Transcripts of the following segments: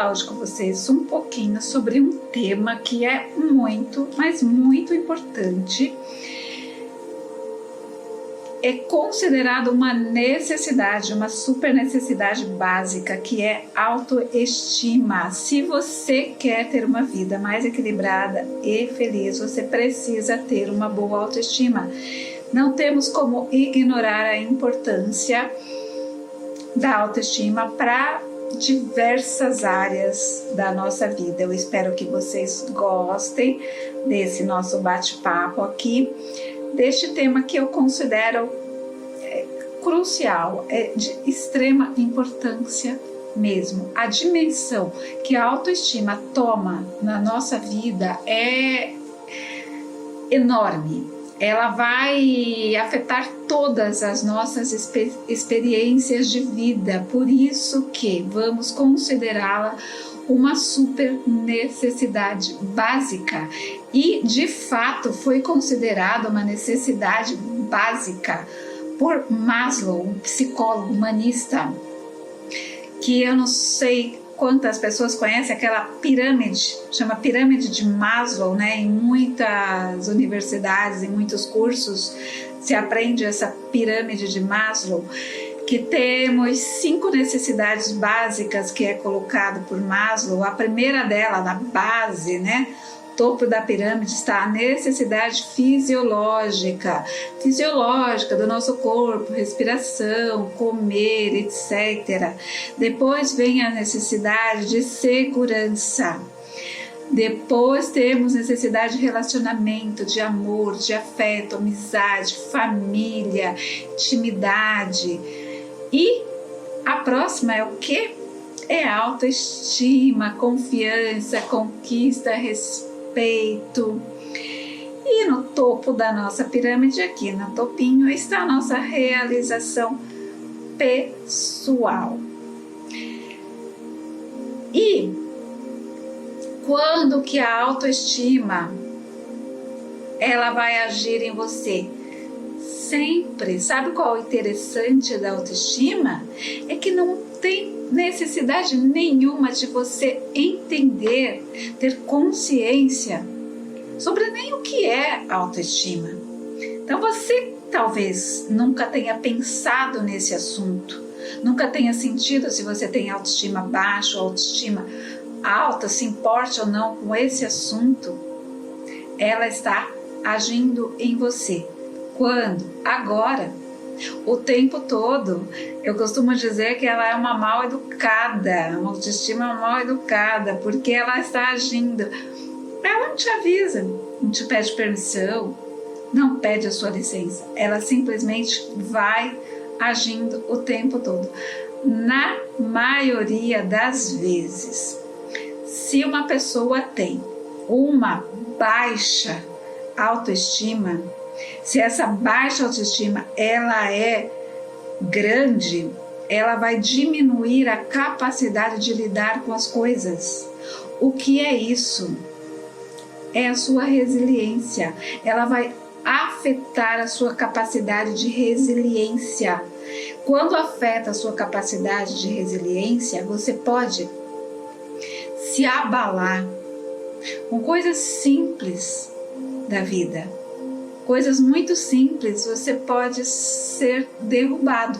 falar hoje com vocês um pouquinho sobre um tema que é muito, mas muito importante. É considerado uma necessidade, uma super necessidade básica, que é autoestima. Se você quer ter uma vida mais equilibrada e feliz, você precisa ter uma boa autoestima. Não temos como ignorar a importância da autoestima para diversas áreas da nossa vida. Eu espero que vocês gostem desse nosso bate-papo aqui, deste tema que eu considero crucial, de extrema importância mesmo. A dimensão que a autoestima toma na nossa vida é enorme. Ela vai afetar todas as nossas experiências de vida, por isso que vamos considerá-la uma super necessidade básica, e de fato foi considerada uma necessidade básica por Maslow, um psicólogo humanista, que eu não sei quantas pessoas conhecem aquela pirâmide, chama pirâmide de Maslow, né? Em muitas universidades, em muitos cursos se aprende essa pirâmide de Maslow, que temos 5 necessidades básicas que é colocado por Maslow. A primeira dela, na base, né? Topo da pirâmide, está a necessidade fisiológica do nosso corpo, respiração, comer, etc. Depois vem a necessidade de segurança. Depois temos necessidade de relacionamento, de amor, de afeto, amizade, família, intimidade. E a próxima é o quê? É autoestima, confiança, conquista, respeito. E no topo da nossa pirâmide, aqui no topinho, está a nossa realização pessoal. E quando que a autoestima ela vai agir em você? Sempre. Sabe qual é o interessante da autoestima? É que não tem necessidade nenhuma de você entender, ter consciência sobre nem o que é autoestima. Então você talvez nunca tenha pensado nesse assunto, nunca tenha sentido se você tem autoestima baixa ou autoestima alta, se importe ou não com esse assunto. Ela está agindo em você. Quando? Agora. O tempo todo. Eu costumo dizer que ela é uma mal educada, uma autoestima mal educada, porque ela está agindo. Ela não te avisa, não te pede permissão, não pede a sua licença. Ela simplesmente vai agindo o tempo todo. Na maioria das vezes, se uma pessoa tem uma baixa autoestima, se essa baixa autoestima ela é grande, ela vai diminuir a capacidade de lidar com as coisas. O que é isso? É a sua resiliência. Ela vai afetar a sua capacidade de resiliência. Quando afeta a sua capacidade de resiliência, você pode se abalar com coisas simples da vida. Coisas muito simples, você pode ser derrubado.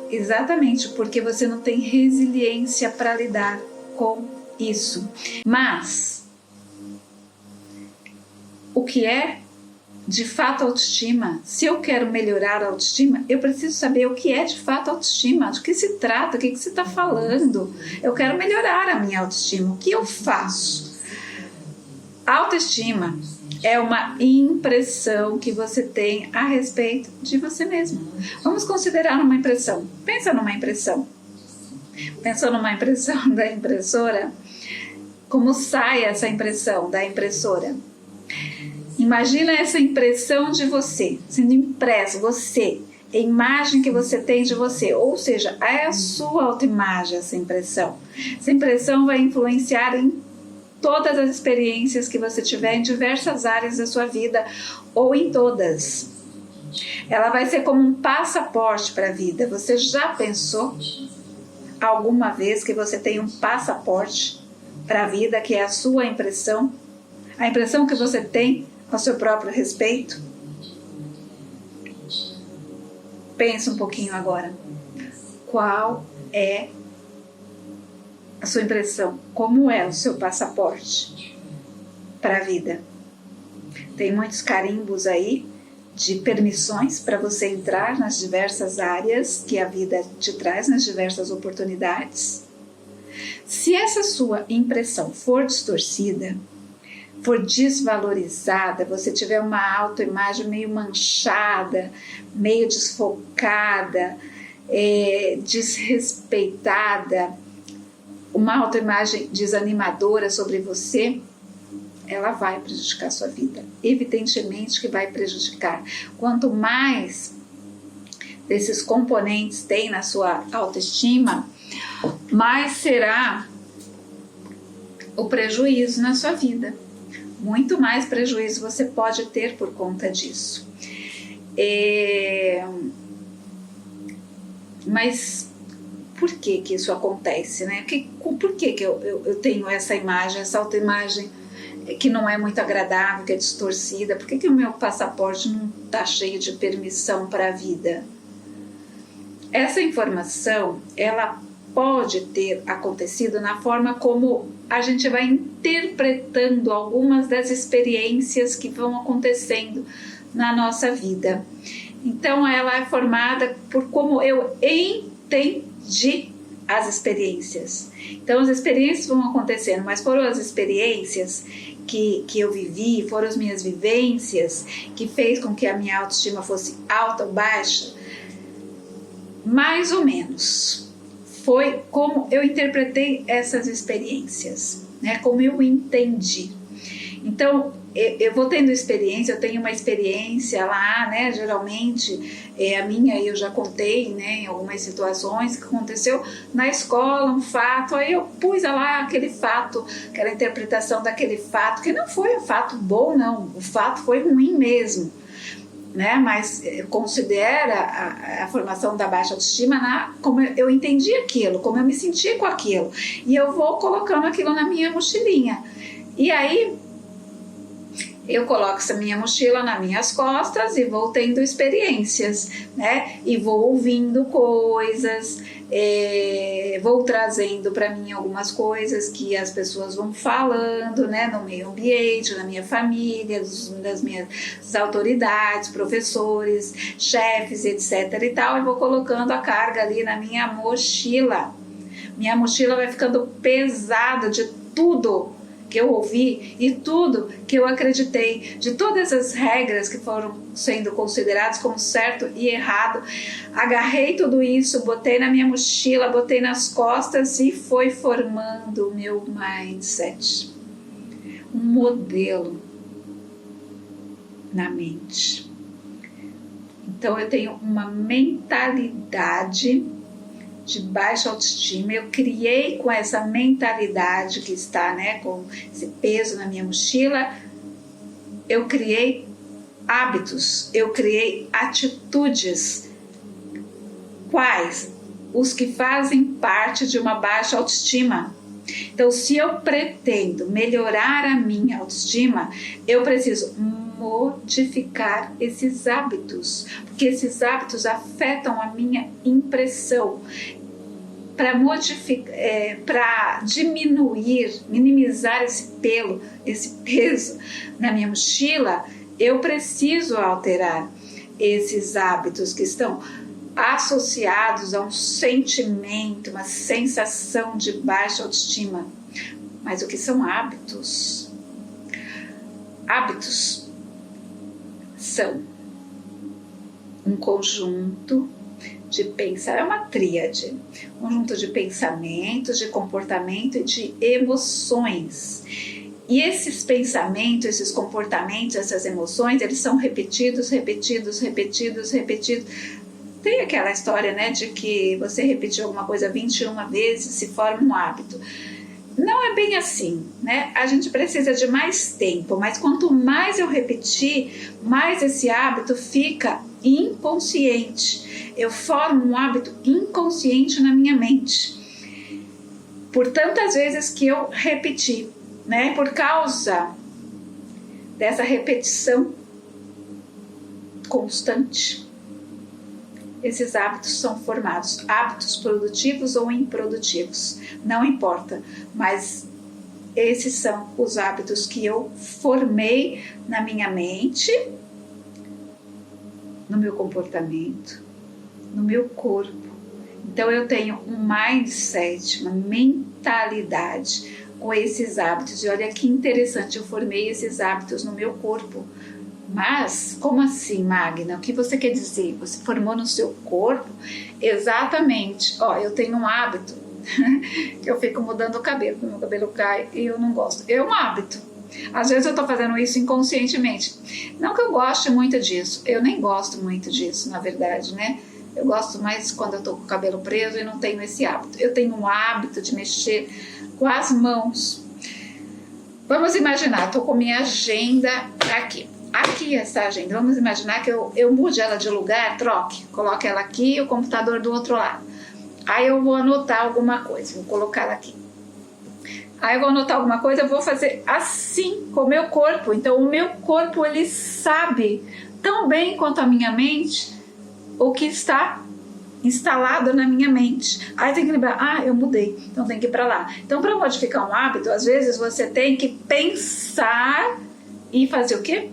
Exatamente porque você não tem resiliência para lidar com isso. Mas o que é de fato autoestima? Se eu quero melhorar a autoestima, eu preciso saber o que é de fato autoestima, do que se trata, o que você está falando. Eu quero melhorar a minha autoestima. O que eu faço? Autoestima é uma impressão que você tem a respeito de você mesmo. Vamos considerar uma impressão. Pensa numa impressão. Pensou numa impressão da impressora? Como sai essa impressão da impressora? Imagina essa impressão de você, sendo impresso, você, a imagem que você tem de você, ou seja, é a sua autoimagem essa impressão. Essa impressão vai influenciar em todas as experiências que você tiver em diversas áreas da sua vida ou em todas. Ela vai ser como um passaporte para a vida. Você já pensou? alguma vez que você tem um passaporte para a vida, que é a sua impressão? A impressão que você tem ao seu próprio respeito? Pensa um pouquinho agora. Qual é a sua impressão? Como é o seu passaporte para a vida? Tem muitos carimbos aí de permissões para você entrar nas diversas áreas que a vida te traz, nas diversas oportunidades. Se essa sua impressão for distorcida, for desvalorizada, você tiver uma autoimagem meio manchada, meio desfocada, desrespeitada, uma autoimagem desanimadora sobre você, ela vai prejudicar a sua vida. Evidentemente que vai prejudicar. Quanto mais desses componentes tem na sua autoestima, mais será o prejuízo na sua vida. Muito mais prejuízo você pode ter por conta disso. Mas por que isso acontece, né? Por que eu tenho essa imagem, essa autoimagem que não é muito agradável, que é distorcida? Por que o meu passaporte não está cheio de permissão para a vida? Essa informação, ela pode ter acontecido na forma como a gente vai interpretando algumas das experiências que vão acontecendo na nossa vida. Então, ela é formada por como eu entendi as experiências. Então, as experiências vão acontecendo, mas foram as experiências que eu vivi, foram as minhas vivências que fez com que a minha autoestima fosse alta ou baixa? Mais ou menos. Foi como eu interpretei essas experiências, né? Como eu entendi. Então, eu vou tendo experiência, eu tenho uma experiência lá, né? Geralmente, a minha eu já contei, né? Em algumas situações que aconteceu na escola, um fato, aí eu pus lá aquele fato, aquela interpretação daquele fato, que não foi um fato bom, não, o fato foi ruim mesmo. Né? Mas considera a formação da baixa autoestima como eu entendi aquilo, como eu me senti com aquilo, e eu vou colocando aquilo na minha mochilinha, e aí eu coloco essa minha mochila nas minhas costas e vou tendo experiências, né? E vou ouvindo coisas, vou trazendo para mim algumas coisas que as pessoas vão falando, né? No meio ambiente, na minha família, das minhas autoridades, professores, chefes, etc. e tal, e vou colocando a carga ali na minha mochila. Minha mochila vai ficando pesada de tudo que eu ouvi e tudo que eu acreditei, de todas as regras que foram sendo consideradas como certo e errado. Agarrei tudo isso, botei na minha mochila, botei nas costas e foi formando o meu mindset, um modelo na mente. Então eu tenho uma mentalidade de baixa autoestima, eu criei com essa mentalidade que está, né, com esse peso na minha mochila, eu criei hábitos, eu criei atitudes. Quais? Os que fazem parte de uma baixa autoestima. Então, se eu pretendo melhorar a minha autoestima, eu preciso modificar esses hábitos, porque esses hábitos afetam a minha impressão. Para modificar, para diminuir, minimizar esse peso na minha mochila, eu preciso alterar esses hábitos que estão associados a um sentimento, uma sensação de baixa autoestima. Mas o que são hábitos? Hábitos são um conjunto de pensar, é uma tríade, um conjunto de pensamentos, de comportamento e de emoções. E esses pensamentos, esses comportamentos, essas emoções, eles são repetidos. Tem aquela história, né, de que você repetiu alguma coisa 21 vezes, se forma um hábito. Não é bem assim, né? A gente precisa de mais tempo, mas quanto mais eu repetir, mais esse hábito fica inconsciente. Eu formo um hábito inconsciente na minha mente. por tantas vezes que eu repeti, né? Por causa dessa repetição constante, esses hábitos são formados, hábitos produtivos ou improdutivos, não importa, mas esses são os hábitos que eu formei na minha mente, no meu comportamento, no meu corpo. Então eu tenho um mindset, uma mentalidade com esses hábitos. E olha que interessante, eu formei esses hábitos no meu corpo. Mas, como assim, Magna? O que você quer dizer? Você formou no seu corpo? Exatamente. Ó, eu tenho um hábito que eu fico mudando o cabelo, meu cabelo cai e eu não gosto. É um hábito. Às vezes eu tô fazendo isso inconscientemente. Não que eu goste muito disso. Eu nem gosto muito disso, na verdade, né? Eu gosto mais quando eu tô com o cabelo preso e não tenho esse hábito. Eu tenho um hábito de mexer com as mãos. Vamos imaginar, tô com minha agenda aqui. Aqui essa agenda, vamos imaginar que eu mude ela de lugar, troque, coloque ela aqui e o computador do outro lado. Aí eu vou anotar alguma coisa, vou colocar ela aqui. Aí eu vou anotar alguma coisa, eu vou fazer assim com o meu corpo. Então o meu corpo, ele sabe tão bem quanto a minha mente o que está instalado na minha mente. Aí tem que lembrar, eu mudei, então tem que ir para lá. Então para modificar um hábito, às vezes você tem que pensar e fazer o quê?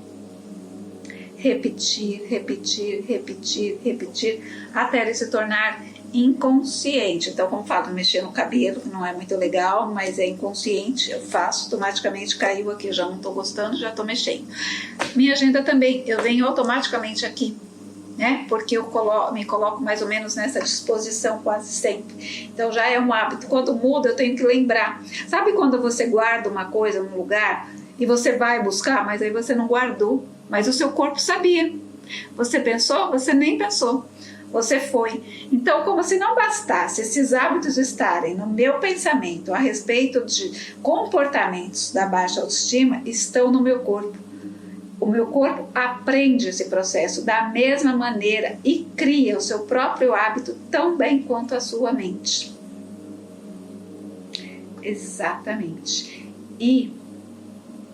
Repetir, repetir, repetir, repetir, até ele se tornar inconsciente. Então, como falo, mexer no cabelo, que não é muito legal, mas é inconsciente, eu faço, automaticamente caiu aqui, já não estou gostando, já estou mexendo. Minha agenda também, eu venho automaticamente aqui, né? Porque eu me coloco mais ou menos nessa disposição quase sempre. Então já é um hábito. Quando muda, eu tenho que lembrar. Sabe quando você guarda uma coisa num lugar e você vai buscar, mas aí você não guardou, mas o seu corpo sabia. Você pensou? Você nem pensou. Você foi. Então, como se não bastasse esses hábitos estarem no meu pensamento a respeito de comportamentos da baixa autoestima, estão no meu corpo. O meu corpo aprende esse processo da mesma maneira e cria o seu próprio hábito tão bem quanto a sua mente. Exatamente. E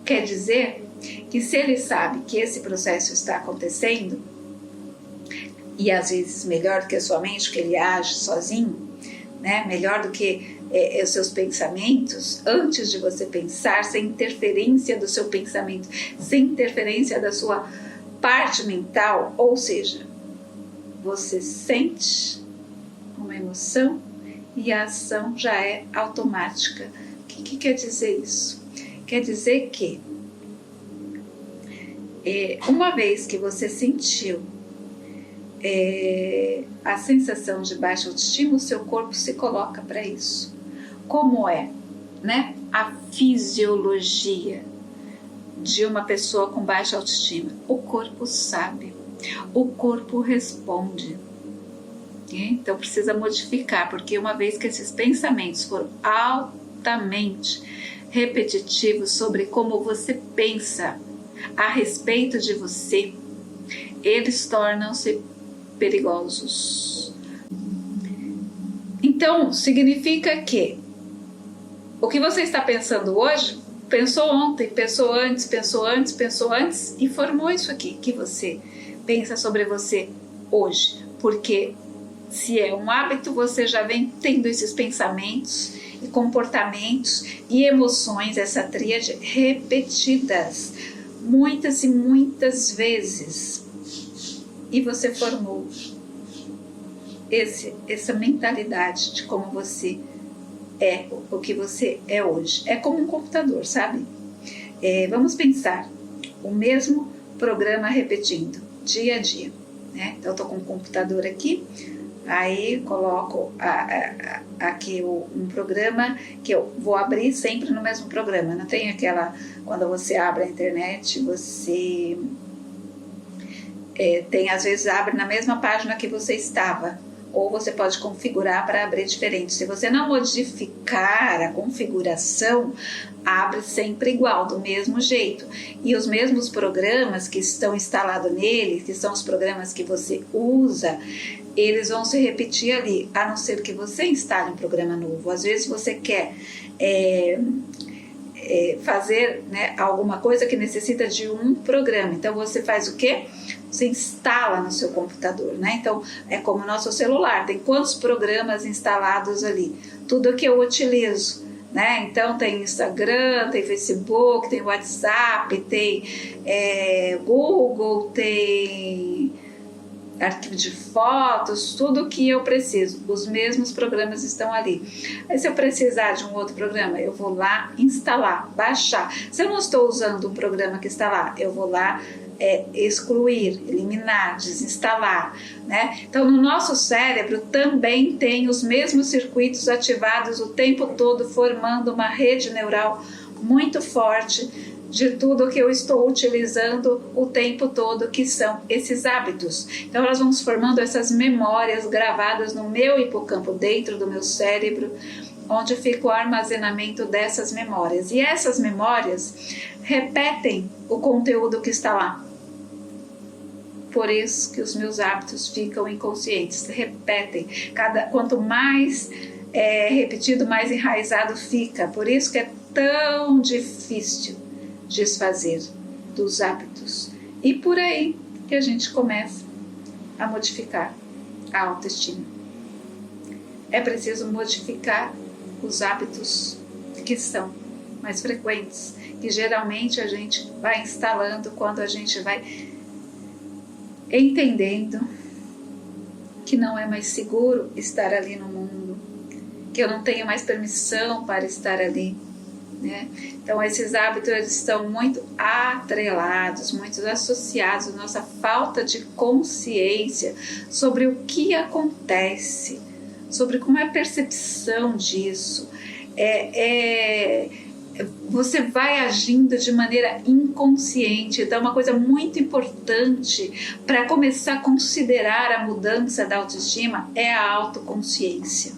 quer dizer que se ele sabe que esse processo está acontecendo, e às vezes melhor do que a sua mente, que ele age sozinho, né? Melhor do que os seus pensamentos, antes de você pensar, sem interferência do seu pensamento, sem interferência da sua parte mental, ou seja, você sente uma emoção e a ação já é automática. O que quer dizer isso? Quer dizer que uma vez que você sentiu a sensação de baixa autoestima, o seu corpo se coloca para isso. Como é, né, a fisiologia de uma pessoa com baixa autoestima? O corpo sabe, o corpo responde. Então precisa modificar, porque uma vez que esses pensamentos foram altamente repetitivos sobre como você pensa a respeito de você, eles tornam-se perigosos. Então, significa que o que você está pensando hoje, pensou ontem, pensou antes e formou isso aqui que você pensa sobre você hoje. Porque se é um hábito, você já vem tendo esses pensamentos e comportamentos e emoções, essa tríade repetidas muitas e muitas vezes. E você formou essa mentalidade de como você é, o que você é hoje. É como um computador, sabe? Vamos pensar, o mesmo programa repetindo, dia a dia, né? Então eu estou com um computador aqui, aí coloco aqui um programa que eu vou abrir sempre no mesmo programa. Não tem aquela, quando você abre a internet, você tem, às vezes abre na mesma página que você estava, ou você pode configurar para abrir diferente. Se você não modificar a configuração, abre sempre igual, do mesmo jeito. E os mesmos programas que estão instalados nele, que são os programas que você usa, eles vão se repetir ali, a não ser que você instale um programa novo. Às vezes você quer fazer, né, alguma coisa que necessita de um programa. Então você faz o quê? Você instala no seu computador, né? Então é como o nosso celular, tem quantos programas instalados ali? Tudo que eu utilizo, né? Então tem Instagram, tem Facebook, tem WhatsApp, tem Google, tem arquivo de fotos, tudo que eu preciso, os mesmos programas estão ali. Aí se eu precisar de um outro programa, eu vou lá instalar, baixar. Se eu não estou usando um programa que está lá, eu vou lá excluir, eliminar, desinstalar, né? Então no nosso cérebro também tem os mesmos circuitos ativados o tempo todo, formando uma rede neural muito forte de tudo que eu estou utilizando o tempo todo, que são esses hábitos. Então elas vão se formando essas memórias gravadas no meu hipocampo, dentro do meu cérebro, onde fica o armazenamento dessas memórias. E essas memórias repetem o conteúdo que está lá. Por isso que os meus hábitos ficam inconscientes, repetem. Quanto mais repetido, mais enraizado fica. Por isso que é tão difícil desfazer dos hábitos. E por aí que a gente começa a modificar a autoestima. É preciso modificar os hábitos que são mais frequentes, que geralmente a gente vai instalando quando a gente vai entendendo que não é mais seguro estar ali no mundo, que eu não tenho mais permissão para estar ali, né? Então esses hábitos estão muito atrelados, muito associados à nossa falta de consciência sobre o que acontece, sobre como é a percepção disso. Você vai agindo de maneira inconsciente. Então uma coisa muito importante para começar a considerar a mudança da autoestima é a autoconsciência.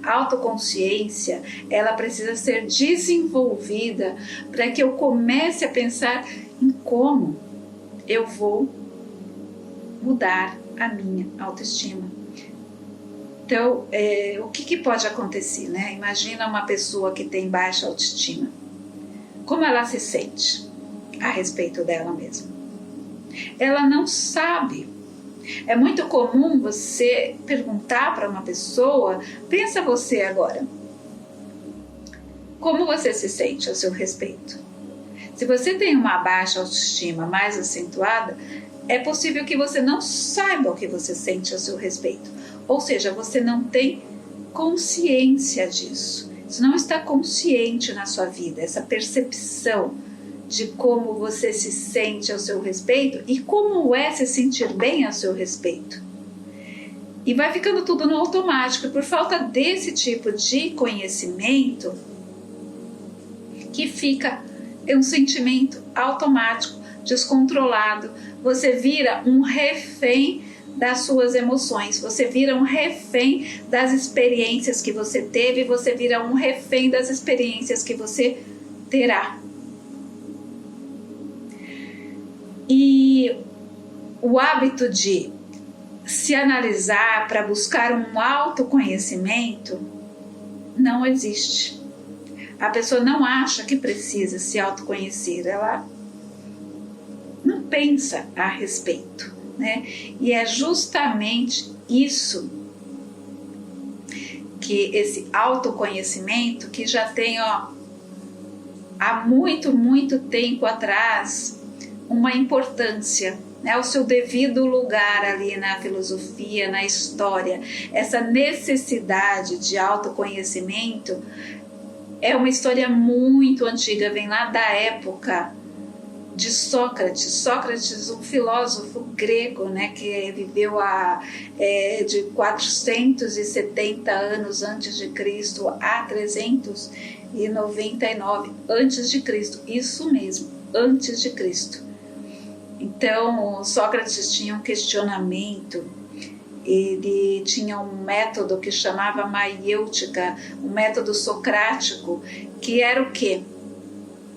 A autoconsciência, ela precisa ser desenvolvida para que eu comece a pensar em como eu vou mudar a minha autoestima. Então, o que pode acontecer, né? Imagina uma pessoa que tem baixa autoestima. Como ela se sente a respeito dela mesma? Ela não sabe. É muito comum você perguntar para uma pessoa, pensa você agora, como você se sente a seu respeito? Se você tem uma baixa autoestima mais acentuada, é possível que você não saiba o que você sente a seu respeito. Ou seja, você não tem consciência disso. Isso não está consciente na sua vida, essa percepção de como você se sente ao seu respeito e como é se sentir bem ao seu respeito. E vai ficando tudo no automático. E por falta desse tipo de conhecimento, que fica um sentimento automático, descontrolado, você vira um refém das suas emoções, você vira um refém das experiências que você teve, você vira um refém das experiências que você terá. E o hábito de se analisar para buscar um autoconhecimento não existe. A pessoa não acha que precisa se autoconhecer, ela não pensa a respeito, né? E é justamente isso, que esse autoconhecimento que já tem há muito tempo atrás uma importância, né, o seu devido lugar ali na filosofia, na história. Essa necessidade de autoconhecimento é uma história muito antiga, vem lá da época de Sócrates. Sócrates, um filósofo grego, né, que viveu de 470 anos antes de Cristo a 399 antes de Cristo. Isso mesmo, antes de Cristo. Então, Sócrates tinha um questionamento ele tinha um método que chamava maiêutica, um método socrático, que era o quê?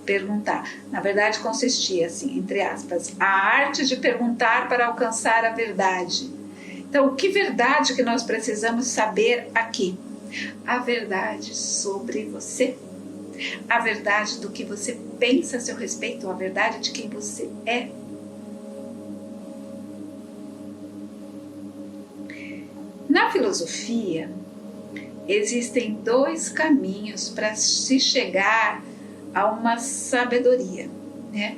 Perguntar. Na verdade, consistia, assim, entre aspas, a arte de perguntar para alcançar a verdade. Então, que verdade que nós precisamos saber aqui? A verdade sobre você, a verdade do que você pensa a seu respeito, a verdade de quem você é. Na filosofia, existem 2 caminhos para se chegar a uma sabedoria, né?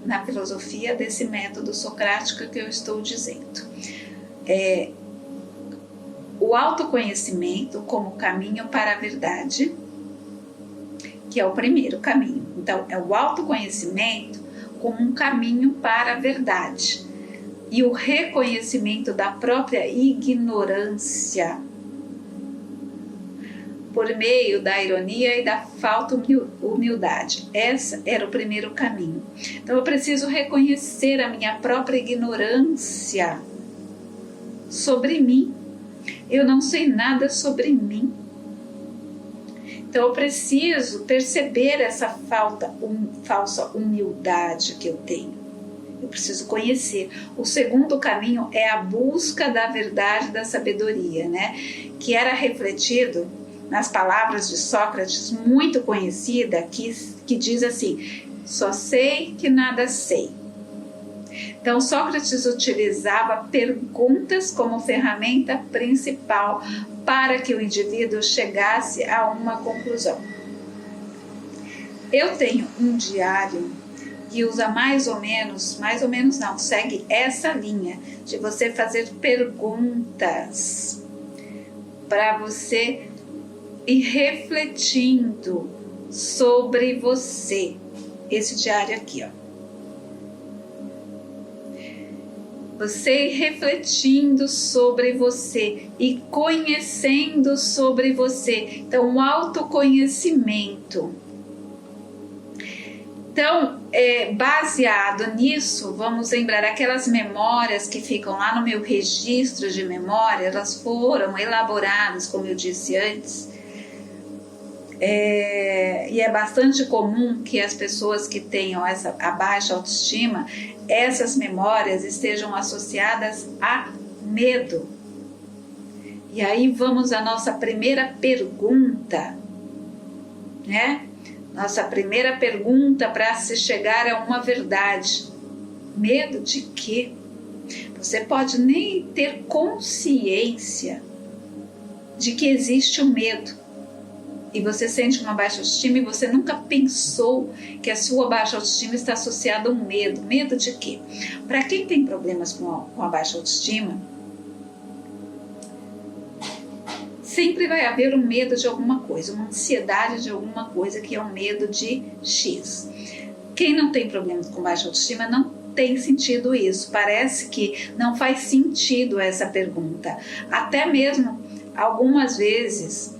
Na filosofia desse método socrático que eu estou dizendo. O autoconhecimento como caminho para a verdade, que é o primeiro caminho. Então, é o autoconhecimento como um caminho para a verdade. E o reconhecimento da própria ignorância por meio da ironia e da falta humildade. Esse era o primeiro caminho. Então eu preciso reconhecer a minha própria ignorância sobre mim. Eu não sei nada sobre mim. Então eu preciso perceber essa falsa humildade que eu tenho. Eu preciso conhecer. O segundo caminho é a busca da verdade, da sabedoria, né? Que era refletido nas palavras de Sócrates, muito conhecida, que diz assim: só sei que nada sei. Então Sócrates utilizava perguntas como ferramenta principal para que o indivíduo chegasse a uma conclusão. Eu tenho um diário que usa mais ou menos não, segue essa linha de você fazer perguntas para você ir refletindo sobre você. Esse diário aqui, ó. Você ir refletindo sobre você e conhecendo sobre você. Então, o autoconhecimento. Então, baseado nisso, vamos lembrar aquelas memórias que ficam lá no meu registro de memória, elas foram elaboradas, como eu disse antes, e é bastante comum que as pessoas que tenham a baixa autoestima, essas memórias estejam associadas a medo. E aí vamos à nossa primeira pergunta, né? Nossa primeira pergunta para se chegar a uma verdade. Medo de quê? Você pode nem ter consciência de que existe o medo. E você sente uma baixa autoestima e você nunca pensou que a sua baixa autoestima está associada a um medo. Medo de quê? Para quem tem problemas com a baixa autoestima, sempre vai haver um medo de alguma coisa, uma ansiedade de alguma coisa, que é um medo de X. Quem não tem problemas com baixa autoestima não tem sentido isso. Parece que não faz sentido essa pergunta. Até mesmo, algumas vezes,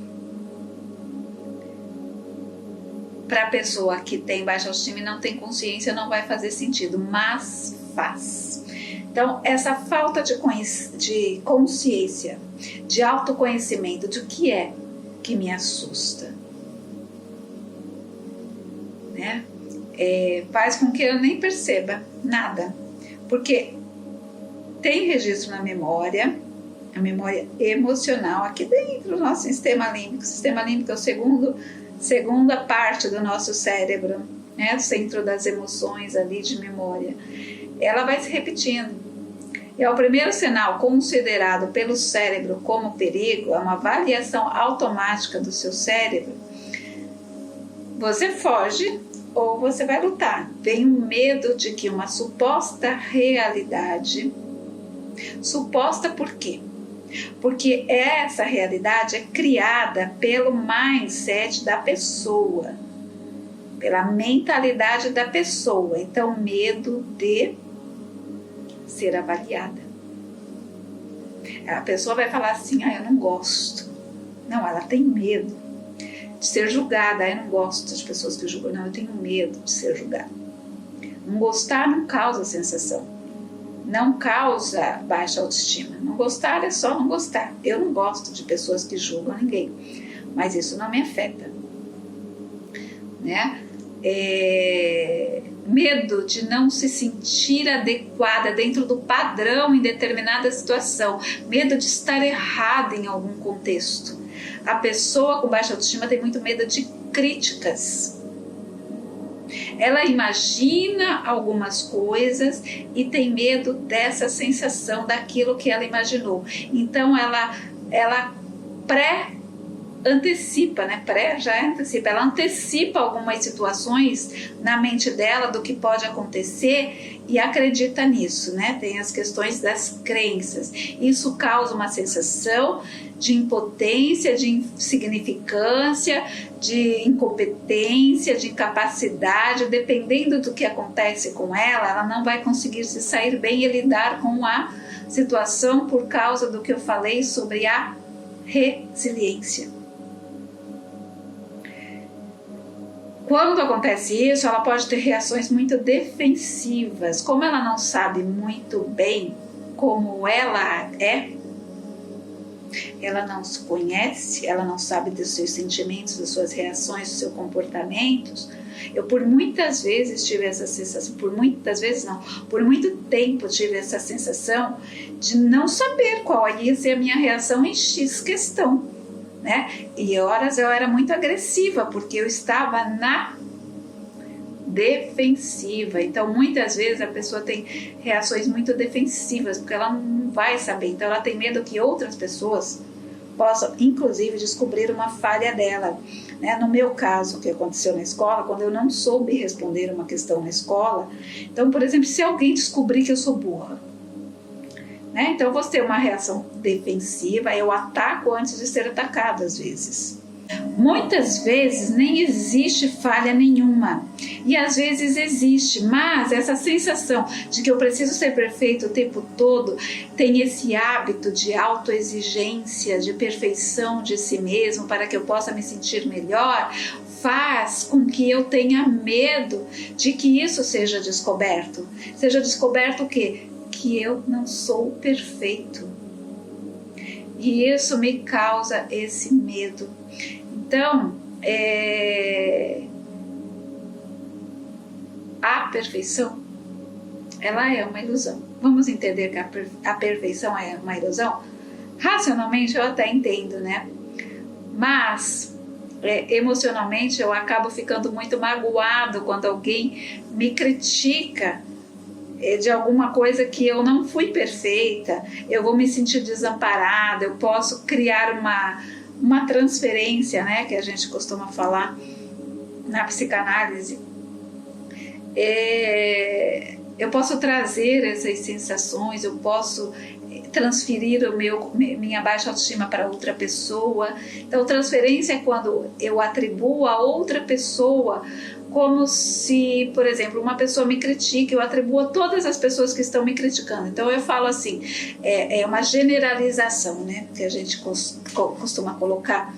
para a pessoa que tem baixa autoestima e não tem consciência, não vai fazer sentido, mas faz. Então, essa falta de consciência, de autoconhecimento do que é que me assusta, né? Faz com que eu nem perceba nada, porque tem registro na memória, a memória emocional, aqui dentro do nosso sistema límbico. O sistema límbico é a segunda parte do nosso cérebro, né? O centro das emoções ali de memória. Ela vai se repetindo. É o primeiro sinal considerado pelo cérebro como perigo, é uma avaliação automática do seu cérebro. Você foge ou você vai lutar. Vem um medo de que uma suposta realidade, suposta por quê? Porque essa realidade é criada pelo mindset da pessoa, pela mentalidade da pessoa. Então, medo de ser avaliada. A pessoa vai falar assim: eu não gosto. Não, ela tem medo de ser julgada. Eu não gosto das pessoas que julgam. Não, eu tenho medo de ser julgada. Não gostar não causa sensação. não causa baixa autoestima. Não gostar é só não gostar. Eu não gosto de pessoas que julgam ninguém, mas isso não me afeta, né? Medo de não se sentir adequada dentro do padrão em determinada situação, medo de estar errada em algum contexto. A pessoa com baixa autoestima tem muito medo de críticas. Ela imagina algumas coisas e tem medo dessa sensação, daquilo que ela imaginou. Então ela antecipa, né? Ela antecipa algumas situações na mente dela do que pode acontecer e acredita nisso, né? Tem as questões das crenças. Isso causa uma sensação de impotência, de insignificância, de incompetência, de incapacidade. Dependendo do que acontece com ela não vai conseguir se sair bem e lidar com a situação por causa do que eu falei sobre a resiliência. Quando acontece isso, ela pode ter reações muito defensivas. Como ela não sabe muito bem como ela é, ela não se conhece, ela não sabe dos seus sentimentos, das suas reações, dos seus comportamentos. Eu por muitas vezes tive essa sensação, por muito tempo tive essa sensação de não saber qual ia ser a minha reação em X questão, né? E horas eu era muito agressiva, porque eu estava na defensiva. Então muitas vezes a pessoa tem reações muito defensivas, porque ela não vai saber, então ela tem medo que outras pessoas possam inclusive descobrir uma falha dela, né? No meu caso, o que aconteceu na escola, quando eu não soube responder uma questão na escola, então por exemplo, se alguém descobrir que eu sou burra, né? Então eu vou ter uma reação defensiva, eu ataco antes de ser atacado às vezes. Muitas vezes nem existe falha nenhuma, e às vezes existe, mas essa sensação de que eu preciso ser perfeito o tempo todo, tem esse hábito de autoexigência, de perfeição de si mesmo para que eu possa me sentir melhor, faz com que eu tenha medo de que isso seja descoberto. Seja descoberto o quê? Que eu não sou perfeito. E isso me causa esse medo. Então, a perfeição, ela é uma ilusão. Vamos entender que a perfeição é uma ilusão? Racionalmente eu até entendo, né? Mas emocionalmente eu acabo ficando muito magoado quando alguém me critica de alguma coisa que eu não fui perfeita. Eu vou me sentir desamparada, eu posso criar uma transferência, né, que a gente costuma falar na psicanálise. Eu posso trazer essas sensações, eu posso transferir minha baixa autoestima para outra pessoa. Então, transferência é quando eu atribuo a outra pessoa, como se, por exemplo, uma pessoa me critique, eu atribuo a todas as pessoas que estão me criticando. Então eu falo assim, é uma generalização, né, que a gente costuma colocar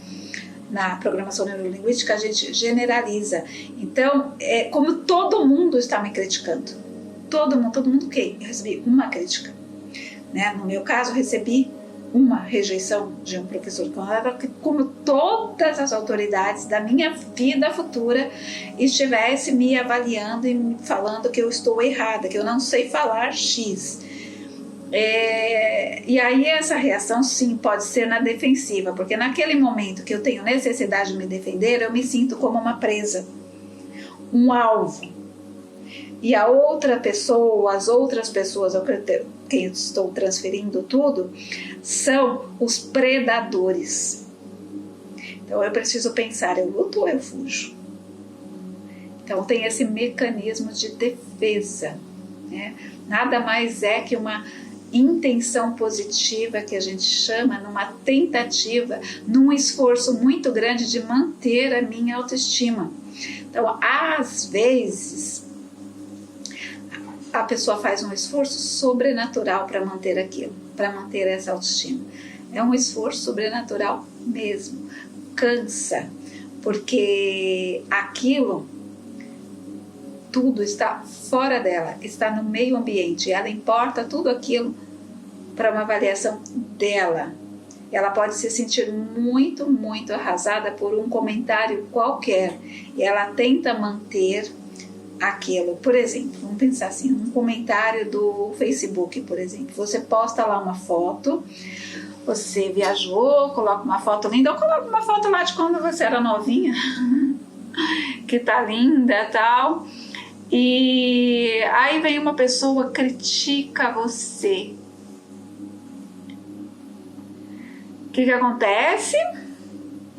na programação neurolinguística, a gente generaliza. Então, como todo mundo está me criticando. Todo mundo o quê? Eu recebi uma crítica, né? No meu caso, eu recebi uma rejeição de um professor, como todas as autoridades da minha vida futura estivessem me avaliando e me falando que eu estou errada, que eu não sei falar X. E aí essa reação sim pode ser na defensiva, porque naquele momento que eu tenho necessidade de me defender, eu me sinto como uma presa, um alvo. E a outra pessoa, as outras pessoas, quem eu estou transferindo tudo, são os predadores. Então eu preciso pensar, eu luto ou eu fujo? Então tem esse mecanismo de defesa, né? Nada mais é que uma intenção positiva, que a gente chama, numa tentativa, num esforço muito grande de manter a minha autoestima. Então, às vezes, a pessoa faz um esforço sobrenatural para manter aquilo, para manter essa autoestima. É um esforço sobrenatural mesmo. Cansa, porque aquilo tudo está fora dela, está no meio ambiente. Ela importa tudo aquilo para uma avaliação dela. Ela pode se sentir muito, muito arrasada por um comentário qualquer. E ela tenta manter aquilo. Por exemplo, vamos pensar assim, um comentário do Facebook, por exemplo. Você posta lá uma foto, você viajou, coloca uma foto linda, ou coloca uma foto lá de quando você era novinha, que tá linda e tal. E aí vem uma pessoa, critica você. O que acontece?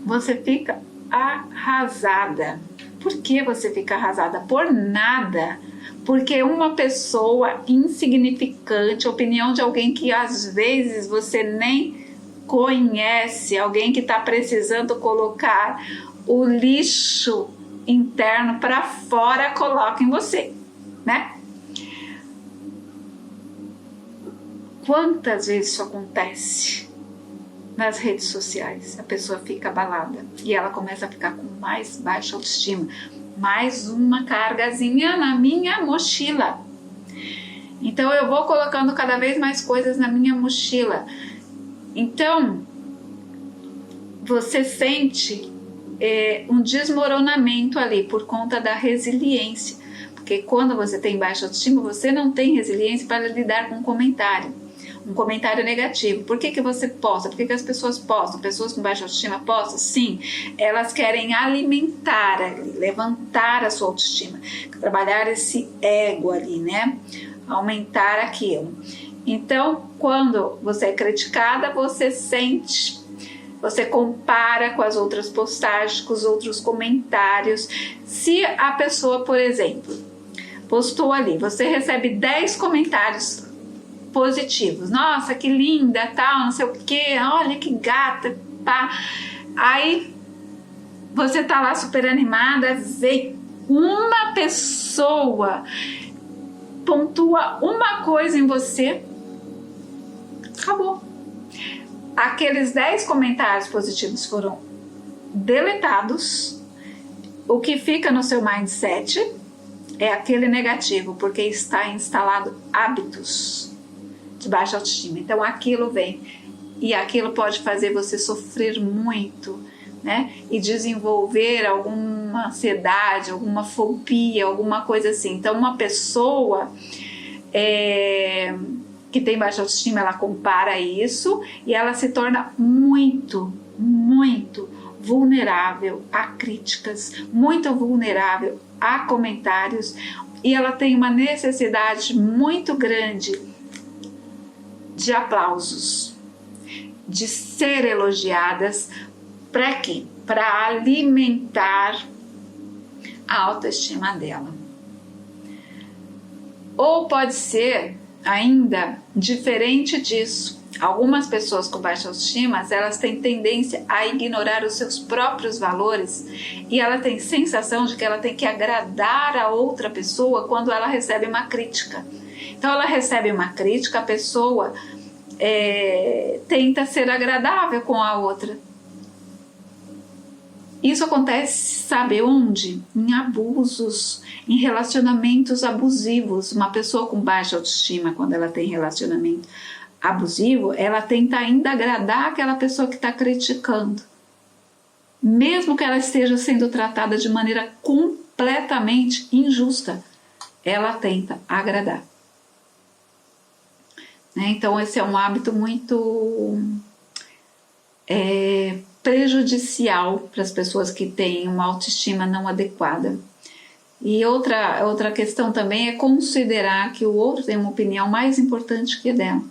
Você fica arrasada. Por que você fica arrasada? Por nada. Porque uma pessoa insignificante, opinião de alguém que às vezes você nem conhece, alguém que está precisando colocar o lixo interno para fora, coloca em você, né? Quantas vezes isso acontece nas redes sociais? A pessoa fica abalada e ela começa a ficar com mais baixa autoestima, mais uma cargazinha na minha mochila. Então eu vou colocando cada vez mais coisas na minha mochila. Então você sente um desmoronamento ali por conta da resiliência, porque quando você tem baixa autoestima, você não tem resiliência para lidar com um comentário negativo. Por que você posta? Por que as pessoas postam? Pessoas com baixa autoestima postam? Sim, elas querem alimentar ali, levantar a sua autoestima, trabalhar esse ego ali, né? Aumentar aquilo. Então, quando você é criticada, você sente, você compara com as outras postagens, com os outros comentários. Se a pessoa, por exemplo, postou ali, você recebe 10 comentários positivos. Nossa, que linda, tal, não sei o que, olha que gata, pá. Aí você tá lá super animada, vem uma pessoa, pontua uma coisa em você, acabou. Aqueles 10 comentários positivos foram deletados. O que fica no seu mindset é aquele negativo, porque está instalado hábitos de baixa autoestima. Então aquilo vem e aquilo pode fazer você sofrer muito, né? E desenvolver alguma ansiedade, alguma fobia, alguma coisa assim. Então uma pessoa que tem baixa autoestima, ela compara isso e ela se torna muito, muito vulnerável a críticas, muito vulnerável a comentários, e ela tem uma necessidade muito grande de aplausos, de ser elogiadas. Para quê? Para alimentar a autoestima dela. Ou pode ser ainda diferente disso. Algumas pessoas com baixa autoestima, elas têm tendência a ignorar os seus próprios valores e ela tem sensação de que ela tem que agradar a outra pessoa quando ela recebe uma crítica. Então ela recebe uma crítica, a pessoa tenta ser agradável com a outra. Isso acontece, sabe onde? Em abusos, em relacionamentos abusivos. Uma pessoa com baixa autoestima, quando ela tem relacionamento abusivo, ela tenta ainda agradar aquela pessoa que está criticando, mesmo que ela esteja sendo tratada de maneira completamente injusta, ela tenta agradar. Então esse é um hábito muito prejudicial para as pessoas que têm uma autoestima não adequada. E outra questão também é considerar que o outro tem uma opinião mais importante que a dela,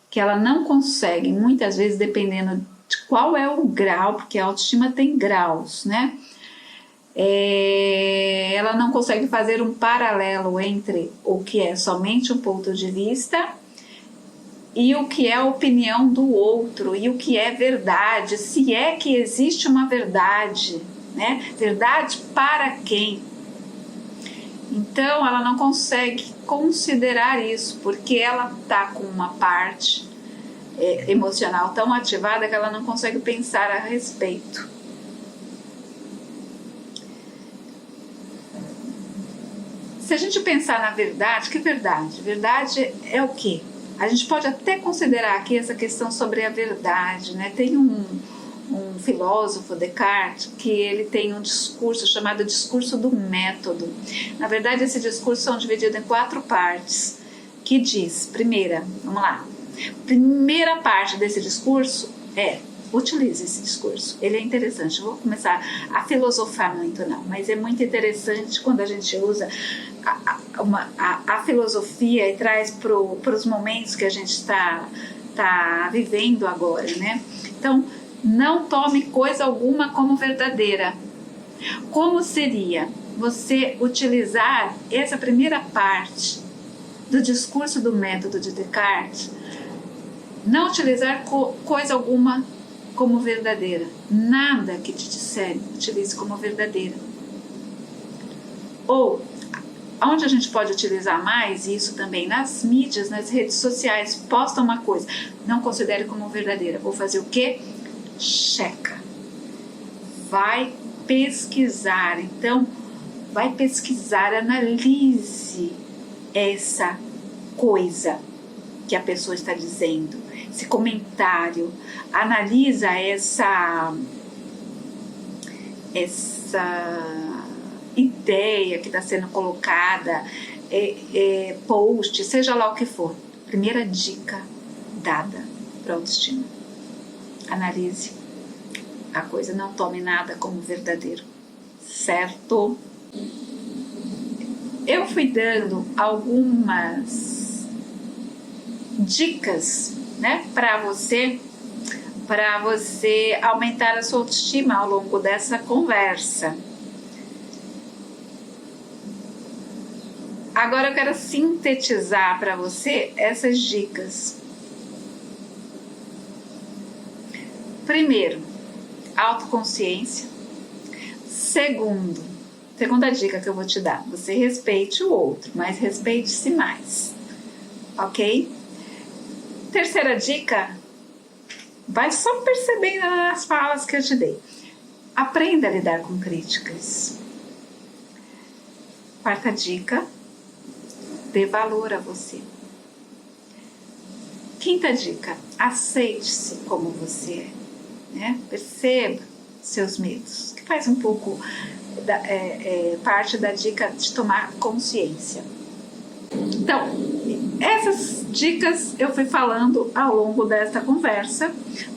que ela não consegue, muitas vezes, dependendo de qual é o grau, porque a autoestima tem graus, né? Ela não consegue fazer um paralelo entre o que é somente um ponto de vista e o que é a opinião do outro, e o que é verdade, se é que existe uma verdade, né? Verdade para quem? Então ela não consegue considerar isso, porque ela está com uma parte emocional tão ativada que ela não consegue pensar a respeito. Se a gente pensar na verdade, que verdade? Verdade é o quê? A gente pode até considerar aqui essa questão sobre a verdade, né? Tem um filósofo, Descartes, que ele tem um discurso chamado discurso do método. Na verdade, esse discurso são dividido em 4 partes, que diz, vamos lá, primeira parte desse discurso é: utilize esse discurso, ele é interessante. Eu vou começar a filosofar muito não, mas é muito interessante quando a gente usa a filosofia e traz para os momentos que a gente está vivendo agora, né? Então, não tome coisa alguma como verdadeira. Como seria você utilizar essa primeira parte do discurso do método de Descartes? Não utilizar coisa alguma como verdadeira. Nada que te disserem, utilize como verdadeira. Ou, onde a gente pode utilizar mais isso também, nas mídias, nas redes sociais, posta uma coisa, não considere como verdadeira. Vou fazer o quê? Checa. Vai pesquisar. Então, vai pesquisar, analise essa coisa que a pessoa está dizendo, esse comentário, analisa essa ideia que está sendo colocada, post, seja lá o que for. Primeira dica dada para autoestima: analise a coisa, não tome nada como verdadeiro, certo? Eu fui dando algumas dicas, né, para você aumentar a sua autoestima ao longo dessa conversa. Agora eu quero sintetizar para você essas dicas. Primeiro, autoconsciência. Segunda dica que eu vou te dar: você respeite o outro, mas respeite-se mais, ok? Terceira dica, vai só percebendo nas falas que eu te dei. Aprenda a lidar com críticas. Quarta dica, dê valor a você. Quinta dica, aceite-se como você é, né? Perceba seus medos, que faz um pouco parte da dica de tomar consciência. Então, essas dicas eu fui falando ao longo desta conversa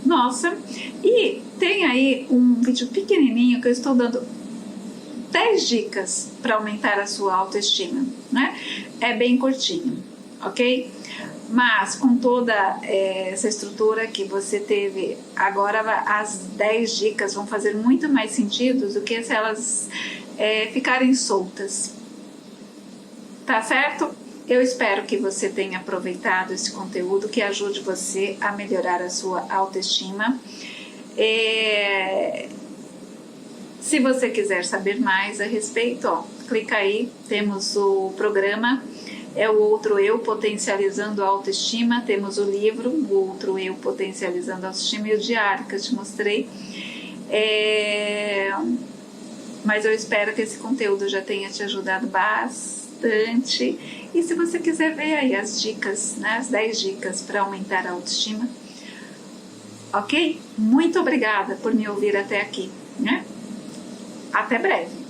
nossa, e tem aí um vídeo pequenininho que eu estou dando 10 dicas para aumentar a sua autoestima, né? É bem curtinho, ok? Mas com toda essa estrutura que você teve agora, as 10 dicas vão fazer muito mais sentido do que se elas ficarem soltas. Tá certo? Eu espero que você tenha aproveitado esse conteúdo, que ajude você a melhorar a sua autoestima. Se você quiser saber mais a respeito, clica aí, temos o programa, o Outro Eu Potencializando a Autoestima, temos o livro, o Outro Eu Potencializando a Autoestima, e o diário que eu te mostrei. Mas eu espero que esse conteúdo já tenha te ajudado bastante. E se você quiser ver aí as dicas, né, as 10 dicas para aumentar a autoestima, ok? Muito obrigada por me ouvir até aqui, né? Até breve!